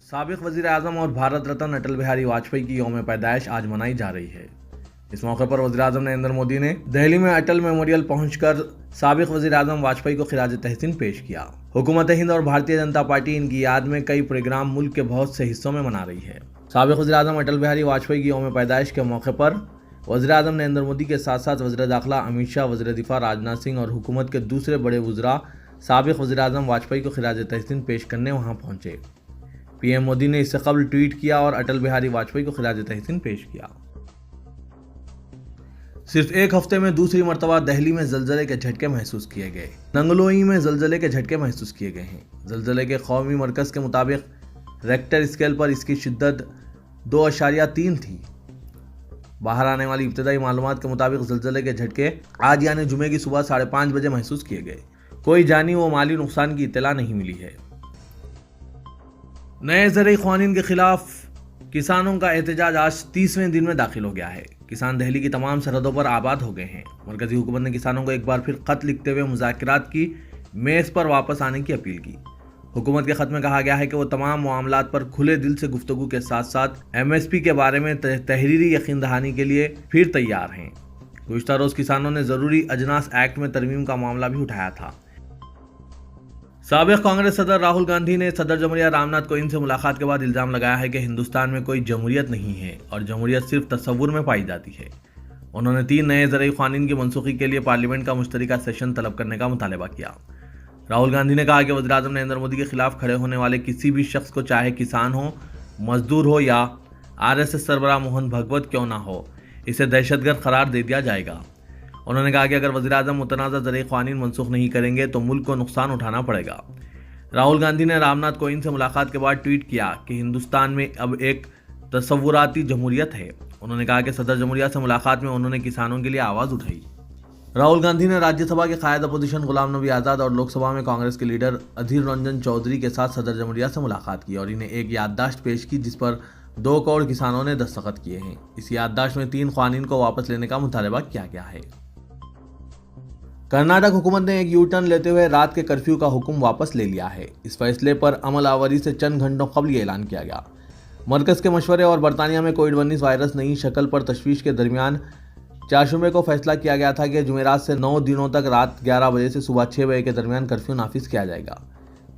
سابق وزیر اعظم اور بھارت رتن اٹل بہاری واجپئی کی یوم پیدائش آج منائی جا رہی ہے۔ اس موقع پر وزیر اعظم نریندر مودی نے دہلی میں اٹل میموریل پہنچ کر سابق وزیر اعظم واجپئی کو خراج تحسین پیش کیا۔ حکومت ہند اور بھارتیہ جنتا پارٹی ان کی یاد میں کئی پروگرام ملک کے بہت سے حصوں میں منا رہی ہے۔ سابق وزیر اعظم اٹل بہاری واجپئی کی یوم پیدائش کے موقع پر وزیر اعظم نریندر مودی کے ساتھ ساتھ وزیر داخلہ امت شاہ، وزیر دفاع راجناتھ سنگھ اور حکومت کے دوسرے بڑے وزراء سابق وزیر اعظم واجپئی کو خراج تحسین پیش کرنے وہاں پہنچے۔ پی ایم مودی نے اس سے قبل ٹویٹ کیا اور اٹل بہاری واجپئی کو خراج تحسین پیش کیا۔ صرف ایک ہفتے میں دوسری مرتبہ دہلی میں زلزلے کے جھٹکے محسوس کیے گئے۔ ننگلوئی میں زلزلے کے جھٹکے محسوس کیے گئے ہیں۔ زلزلے کے قومی مرکز کے مطابق ریکٹر اسکیل پر اس کی شدت 2.3 تھی۔ باہر آنے والی ابتدائی معلومات کے مطابق زلزلے کے جھٹکے آج یعنی جمعے کی صبح 5:30 بجے محسوس کیے گئے۔ کوئی جانی و مالی نقصان کی اطلاع نہیں ملی ہے۔ نئے زرعی قوانین کے خلاف کسانوں کا احتجاج آج 30ویں دن میں داخل ہو گیا ہے۔ کسان دہلی کی تمام سرحدوں پر آباد ہو گئے ہیں۔ مرکزی حکومت نے کسانوں کو ایک بار پھر خط لکھتے ہوئے مذاکرات کی میز پر واپس آنے کی اپیل کی۔ حکومت کے خط میں کہا گیا ہے کہ وہ تمام معاملات پر کھلے دل سے گفتگو کے ساتھ ساتھ MSP کے بارے میں تحریری یقین دہانی کے لیے پھر تیار ہیں۔ گزشتہ روز کسانوں نے ضروری اجناس ایکٹ میں ترمیم کا معاملہ بھی اٹھایا تھا۔ سابق کانگریس صدر راہل گاندھی نے صدر جمہوریہ رام ناتھ کووند سے ملاقات کے بعد الزام لگایا ہے کہ ہندوستان میں کوئی جمہوریت نہیں ہے اور جمہوریت صرف تصور میں پائی جاتی ہے۔ انہوں نے 3 نئے زرعی قوانین کی منسوخی کے لیے پارلیمنٹ کا مشترکہ سیشن طلب کرنے کا مطالبہ کیا۔ راہل گاندھی نے کہا کہ وزیر اعظم نریندر مودی کے خلاف کھڑے ہونے والے کسی بھی شخص کو، چاہے کسان ہو، مزدور ہو یا RSS سربراہ موہن بھگوت کیوں نہ ہو، اسے دہشت گرد قرار دے دیا جائے گا۔ انہوں نے کہا کہ اگر وزیر اعظم متنازع زرعی قوانین منسوخ نہیں کریں گے تو ملک کو نقصان اٹھانا پڑے گا۔ راہل گاندھی نے رام ناتھ کووند سے ملاقات کے بعد ٹویٹ کیا کہ ہندوستان میں اب ایک تصوراتی جمہوریت ہے۔ انہوں نے کہا کہ صدر جمہوریہ سے ملاقات میں انہوں نے کسانوں کے لیے آواز اٹھائی۔ راہل گاندھی نے راجیہ سبھا کے قائد اپوزیشن غلام نبی آزاد اور لوک سبھا میں کانگریس کے لیڈر ادھیر رنجن چودھری کے ساتھ صدر جمہوریہ سے ملاقات کی اور انہیں ایک یادداشت پیش کی جس پر 2 کروڑ کسانوں نے دستخط کیے ہیں۔ اس یادداشت میں 3 قوانین کو واپس لینے کا مطالبہ کیا گیا ہے۔ کرناٹک حکومت نے ایک یو ٹرن لیتے ہوئے رات کے کرفیو کا حکم واپس لے لیا ہے۔ اس فیصلے پر عمل آوری سے چند گھنٹوں قبل یہ اعلان کیا گیا۔ مرکز کے مشورے اور برطانیہ میں کووڈ-19 وائرس نئی شکل پر تشویش کے درمیان چہارشنبے کو فیصلہ کیا گیا تھا کہ جمعرات سے 9 دنوں تک رات 11 بجے سے صبح 6 بجے کے درمیان کرفیو نافذ کیا جائے گا۔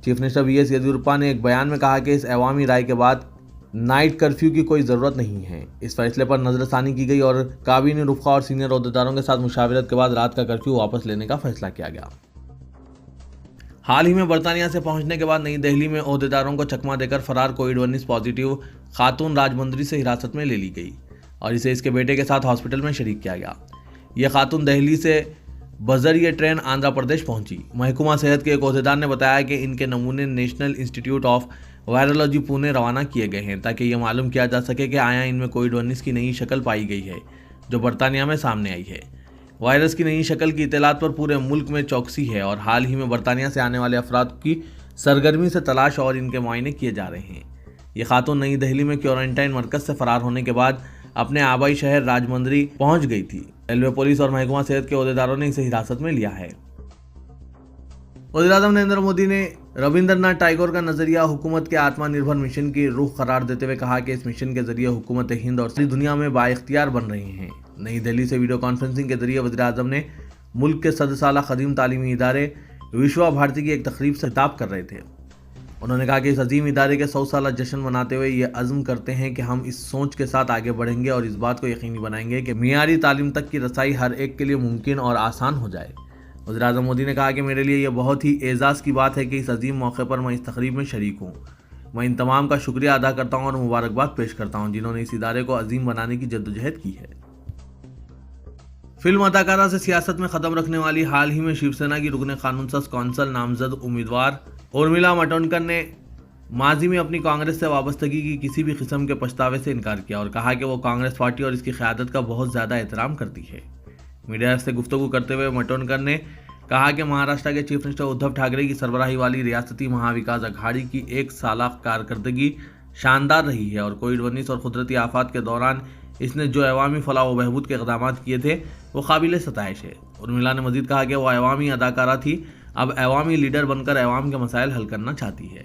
چیف منسٹر BS یدیورپا نے ایک بیان میں کہا کہ اس عوامی رائے کے بعد نائٹ کرفیو کی کوئی ضرورت نہیں ہے۔ اس فیصلے پر نظر ثانی کی گئی اور کابینی رفقا اور سینئر عہدیداروں کے ساتھ مشاورت کے بعد رات کا کرفیو واپس لینے کا فیصلہ کیا گیا۔ حال ہی میں برطانیہ سے پہنچنے کے بعد نئی دہلی میں عہدیداروں کو چکمہ دے کر فرار کووڈ-19 پازیٹیو خاتون راج مندری سے حراست میں لے لی گئی اور اسے اس کے بیٹے کے ساتھ ہاسپٹل میں شریک کیا گیا۔ یہ خاتون دہلی سے بذریعہ ٹرین آندھرا پردیش پہنچی۔ محکمہ صحت کے ایک عہدیدار نے بتایا کہ ان کے نمونے نیشنل انسٹی ٹیوٹ آف وائرولوجی پونے روانہ کیے گئے ہیں تاکہ یہ معلوم کیا جا سکے کہ آیا ان میں کووڈ-19 کی نئی شکل پائی گئی ہے جو برطانیہ میں سامنے آئی ہے۔ وائرس کی نئی شکل کی اطلاعات پر پورے ملک میں چوکسی ہے اور حال ہی میں برطانیہ سے آنے والے افراد کی سرگرمی سے تلاش اور ان کے معائنے کیے جا رہے ہیں۔ یہ خاتون نئی دہلی میں کوارنٹائن مرکز سے فرار ہونے کے بعد اپنے آبائی شہر راجمندری پہنچ گئی تھی۔ ریلوے، پولیس اور محکمہ صحت کے عہدیداروں نے اسے حراست میں لیا ہے۔ وزیر اعظم نریندر مودی نے رابندر ناتھ ٹیگور کا نظریہ حکومت کے آتما نربھر مشن کی روح قرار دیتے ہوئے کہا کہ اس مشن کے ذریعے حکومت ہند اور ساری دنیا میں بااختیار بن رہے ہیں۔ نئی دہلی سے ویڈیو کانفرنسنگ کے ذریعے وزیر اعظم نے ملک کے 100 سالہ قدیم تعلیمی ادارے وشوا بھارتی کی ایک تقریب سے خطاب کر رہے تھے۔ انہوں نے کہا کہ اس عظیم ادارے کے 100 سالہ جشن مناتے ہوئے یہ عزم کرتے ہیں کہ ہم اس سوچ کے ساتھ آگے بڑھیں گے اور اس بات کو یقینی بنائیں گے کہ معیاری تعلیم تک کی رسائی ہر ایک کے لیے ممکن اور آسان ہو جائے۔ وزیر اعظم مودی نے کہا کہ میرے لیے یہ بہت ہی اعزاز کی بات ہے کہ اس عظیم موقع پر میں اس تقریب میں شریک ہوں۔ میں ان تمام کا شکریہ ادا کرتا ہوں اور مبارکباد پیش کرتا ہوں جنہوں نے اس ادارے کو عظیم بنانے کی جدوجہد کی ہے۔ فلم اداکارہ سے سیاست میں قدم رکھنے والی حال ہی میں شیو سینا کی رکن قانون ساز کونسل نامزد امیدوار ارمیلا ماٹونڈکر نے ماضی میں اپنی کانگریس سے وابستگی کی کسی بھی قسم کے پچھتاوے سے انکار کیا اور کہا کہ وہ کانگریس پارٹی اور اس کی قیادت کا بہت زیادہ احترام کرتی ہے۔ میڈیا سے گفتگو کرتے ہوئے ماٹونڈکر نے کہا کہ مہاراشٹر کے چیف منسٹر ادھو ٹھاکرے کی سربراہی والی ریاستی مہا وکاس اگھاڑی کی 1 سالہ کارکردگی شاندار رہی ہے اور کووڈ-19 اور قدرتی آفات کے دوران اس نے جو عوامی فلاح و بہبود کے اقدامات کیے تھے وہ قابل ستائش ہے۔ ارمیلا نے مزید کہا کہ وہ عوامی اداکارہ تھی، اب عوامی لیڈر بن کر عوام کے مسائل حل کرنا چاہتی ہے۔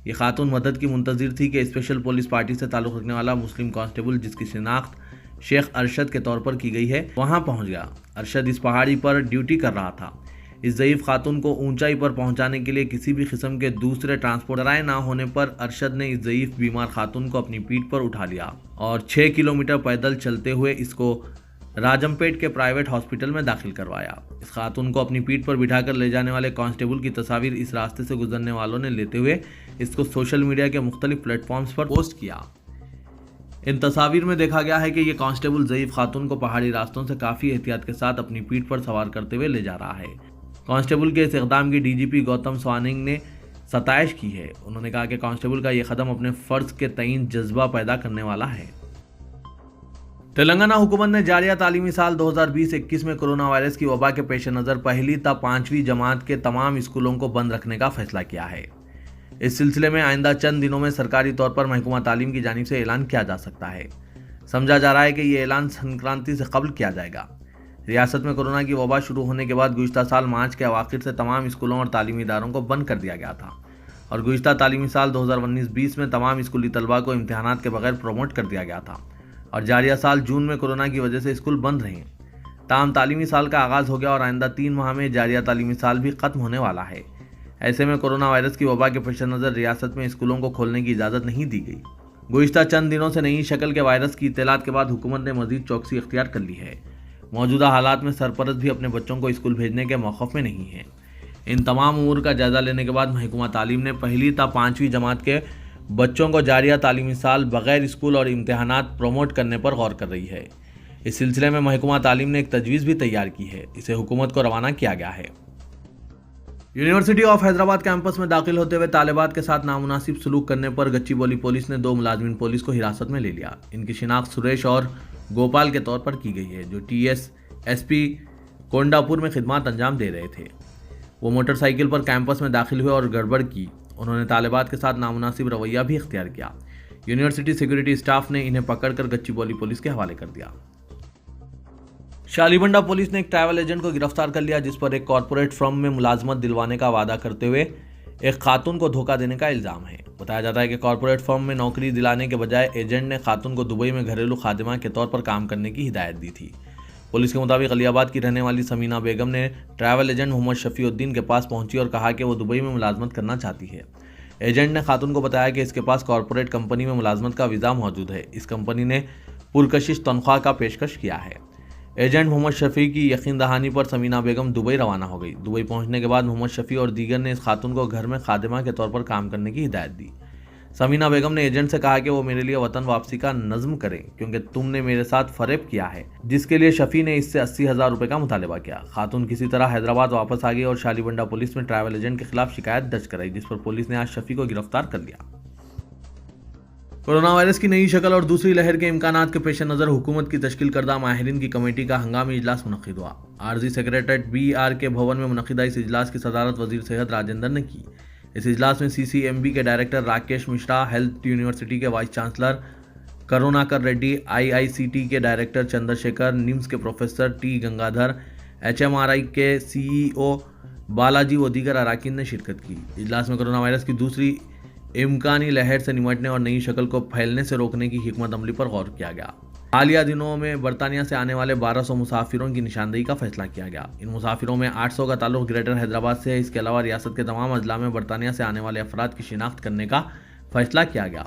یہ خاتون مدد کی منتظر تھی کہ اسپیشل پولیس پارٹی سے تعلق رکھنے والا مسلم کانسٹیبل جس کی شناخت شیخ ارشد کے طور پر کی گئی ہے وہاں پہنچ گیا۔ ارشد اس پہاڑی پر ڈیوٹی کر رہا تھا۔ اس ضعیف خاتون کو اونچائی پر پہنچانے کے لیے کسی بھی قسم کے دوسرے ٹرانسپورٹ ذرائع نہ ہونے پر ارشد نے اس ضعیف بیمار خاتون کو اپنی پیٹھ پر اٹھا لیا اور 6 کلومیٹر پیدل چلتے ہوئے اس کو راجم پیٹ کے پرائیویٹ ہاسپٹل میں داخل کروایا۔ اس خاتون کو اپنی پیٹھ پر بٹھا کر لے جانے والے کانسٹیبل کی تصاویر اس راستے سے گزرنے والوں نے لیتے ہوئے اس کو سوشل میڈیا کے مختلف پلیٹ فارمز پر پوسٹ کیا۔ ان تصاویر میں دیکھا گیا ہے کہ یہ کانسٹیبل ضعیف خاتون کو پہاڑی راستوں سے کافی احتیاط کے ساتھ اپنی پیٹھ پر سوار کرتے ہوئے لے جا رہا ہے۔ کانسٹیبل کے اس اقدام کی ڈی جی پی گوتم سوانگ نے ستائش کی ہے۔ انہوں نے کہا کہ کانسٹیبل کا یہ قدم اپنے فرض کے تئیں جذبہ پیدا کرنے والا ہے۔ تلنگانہ حکومت نے جاریہ تعلیمی سال 2020-21 میں کورونا وائرس کی وبا کے پیش نظر پہلی تا 5ویں جماعت کے تمام اسکولوں کو بند رکھنے کا فیصلہ کیا ہے۔ اس سلسلے میں آئندہ چند دنوں میں سرکاری طور پر محکمہ تعلیم کی جانب سے اعلان کیا جا سکتا ہے۔ سمجھا جا رہا ہے کہ یہ اعلان سنکرانتی سے قبل کیا جائے گا۔ ریاست میں کورونا کی وبا شروع ہونے کے بعد گزشتہ سال مارچ کے اواخر سے تمام اسکولوں اور تعلیمی اداروں کو بند کر دیا گیا تھا اور گزشتہ تعلیمی سال 2019-20 میں تمام اسکولی طلباء کو امتحانات کے بغیر پروموٹ کر دیا گیا تھا اور جاریہ سال جون میں کورونا کی وجہ سے اسکول بند رہے۔ تاہم تعلیمی سال کا آغاز ہو گیا اور آئندہ 3 ماہ میں جاریہ تعلیمی سال بھی ختم ہونے والا ہے۔ ایسے میں کورونا وائرس کی وبا کے پیش نظر ریاست میں اسکولوں کو کھولنے کی اجازت نہیں دی گئی۔ گزشتہ چند دنوں سے نئی شکل کے وائرس کی اطلاعات کے بعد حکومت نے مزید چوکسی اختیار کر لی ہے۔ موجودہ حالات میں سرپرست بھی اپنے بچوں کو اسکول بھیجنے کے موقف میں نہیں ہیں۔ ان تمام امور کا جائزہ لینے کے بعد محکمہ تعلیم نے پہلی تا 5ویں جماعت کے بچوں کو جاریہ تعلیمی سال بغیر اسکول اور امتحانات پروموٹ کرنے پر غور کر رہی ہے۔ اس سلسلے میں محکمہ تعلیم نے ایک تجویز بھی تیار کی ہے۔ اسے حکومت کو روانہ کیا گیا ہے۔ یونیورسٹی آف حیدرآباد کیمپس میں داخل ہوتے ہوئے طالبات کے ساتھ نامناسب سلوک کرنے پر گچی بولی پولیس نے 2 ملازمین پولیس کو حراست میں لے لیا۔ ان کی شناخت سریش اور گوپال کے طور پر کی گئی ہے جو ٹی ایس پی کونڈاپور میں خدمات انجام دے رہے تھے۔ وہ موٹر سائیکل پر کیمپس میں داخل ہوئے اور گڑبڑ کی۔ انہوں نے طالبات کے ساتھ نامناسب رویہ بھی اختیار کیا۔ یونیورسٹی سیکورٹی اسٹاف نے انہیں پکڑ کر گچی بولی پولیس کے حوالے کر دیا۔ شالیبنڈا پولیس نے ایک ٹریول ایجنٹ کو گرفتار کر لیا جس پر ایک کارپوریٹ فرم میں ملازمت دلوانے کا وعدہ کرتے ہوئے ایک خاتون کو دھوکہ دینے کا الزام ہے۔ بتایا جاتا ہے کہ کارپوریٹ فرم میں نوکری دلانے کے بجائے ایجنٹ نے خاتون کو دبئی میں گھریلو خادمہ کے طور پر کام کرنے کی ہدایت دی تھی۔ پولیس کے مطابق علی آباد کی رہنے والی سمینہ بیگم نے ٹریول ایجنٹ محمد شفیع الدین کے پاس پہنچی اور کہا کہ وہ دبئی میں ملازمت کرنا چاہتی ہے۔ ایجنٹ نے خاتون کو بتایا کہ اس کے پاس کارپوریٹ کمپنی میں ملازمت کا ویزا موجود ہے۔ اس کمپنی نے پرکشش تنخواہ کا پیشکش کیا ہے۔ ایجنٹ محمد شفیع کی یقین دہانی پر سمینہ بیگم دبئی روانہ ہو گئی۔ دبئی پہنچنے کے بعد محمد شفیع اور دیگر نے اس خاتون کو گھر میں خادمہ کے طور پر کام کرنے کی ہدایت دی۔ سمینہ بیگم نے ایجنٹ سے کہا کہ وہ میرے لیے وطن واپسی کا نظم کرے کیونکہ تم نے میرے ساتھ فریب کیا ہے، جس کے لیے شفیع نے اس سے 80,000 روپے کا مطالبہ کیا۔ خاتون کسی طرح حیدرآباد واپس آ گئی اور شالیبنڈا پولیس میں ٹریول ایجنٹ کے خلاف شکایت درج کرائی جس پر پولیس نے آج شفیع کو گرفتار کر لیا۔ کورونا وائرس کی نئی شکل اور دوسری لہر کے امکانات کے پیش نظر حکومت کی تشکیل کردہ ماہرین کی کمیٹی کا ہنگامی اجلاس منعقد ہوا۔ عارضی سیکریٹریٹ BR کے بھون میں منعقدہ اس اجلاس کی صدارت وزیر صحت راجندر نے کی۔ اس اجلاس میں CCMB کے director Rakesh Mishra, health university کے وائس چانسلر کروناکر ریڈی، IICT کے ڈائریکٹر چندر شیکھر، NIMS کے پروفیسر T گنگادھر، HMRI کے CEO بالاجی و دیگر اراکین نے شرکت کی۔ اجلاس میں کورونا وائرس کی دوسری امکانی لہر سے نمٹنے اور نئی شکل کو پھیلنے سے روکنے کی حکمت عملی پر غور کیا گیا۔ حالیہ دنوں میں برطانیہ سے آنے والے 1200 مسافروں کی نشاندہی کا فیصلہ کیا گیا۔ ان مسافروں میں 800 کا تعلق گریٹر حیدرآباد سے ہے۔ اس کے علاوہ ریاست کے تمام اضلاع میں برطانیہ سے آنے والے افراد کی شناخت کرنے کا فیصلہ کیا گیا۔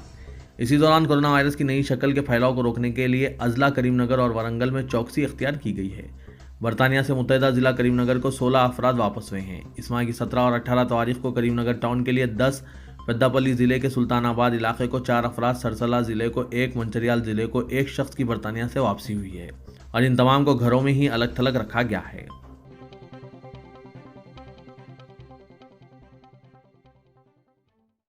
اسی دوران کورونا وائرس کی نئی شکل کے پھیلاؤ کو روکنے کے لیے اضلاع کریم نگر اور ورنگل میں چوکسی اختیار کی گئی ہے۔ برطانیہ سے متحدہ ضلع کریم نگر کو 16 افراد واپس ہوئے ہیں۔ اس ماہ کی 17 اور 18 تاریخ کو کریم نگر ٹاؤن کے لیے 10، پیداپلی ضلع کے سلطان آباد علاقے کو 4 افراد، سرسلہ ضلع کو 1، منچریال ضلع کو 1 شخص کی برطانیہ سے واپسی ہوئی ہے اور ان تمام کو گھروں میں ہی الگ تھلگ رکھا گیا ہے۔